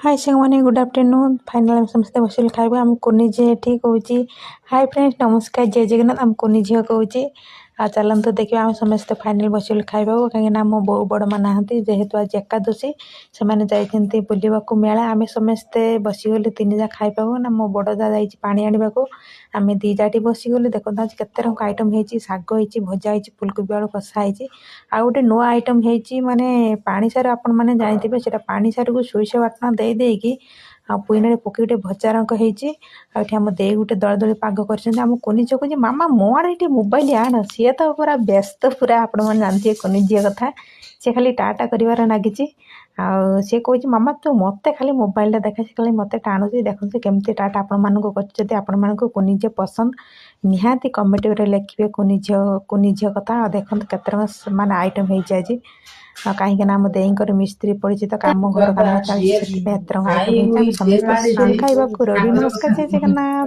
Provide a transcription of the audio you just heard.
हाय साଙ୍ଗमाने good afternoon final आम समस्ते basil खाइबा आम कुनी झी एठी कहूची हाय फ्रेंड्स नमस्कार जय जगन्नाथ आम कुनी झी कहूची आ चलते देखिए आम समस्ते फाइनल बसिल खाइबा कहीं मो बो बड़ माँ ना जेहेतु आज एकादशी से मैंने बुलवाक मेला आम समस्ते बसीगलु तीन जा खाइबा ना मो बड़ जा पानी आने आम दी जाटी बसीगलु देखो आज केते रंग आइटम होती शाग होती भजा होती फुलकोबी आलू कषा होती आ गोटे नुआ आइटम होती माने पानी सार आपण मैंने जानते से पानी सार को सोरिष बाटना देकी पुईन पकई भजा रंग होती आम दे गोटे दल दल पाग कर कुनी झी कहे मामा मो आड़े ये मोबाइल आण सी तो पूरा व्यस्त पूरा आपण मैंने जानते कुनी झी कथा सी खाली टाटा कर लगी सी कहे मामा तू मत खाली मोबाइल देखा से खाली मत टाणुची देखते केमती टाटा आपण मानक कुनी झी पसंद निहाती कमेंट लिखे कुनी झी कथा देखते केते माने आइटम होती आज कहीं आम देर मिस्त्री पड़ी तो कम घर कम चलती आइटम समस्त खाइबा रेडी नमस्कार जय जगन्नाथ।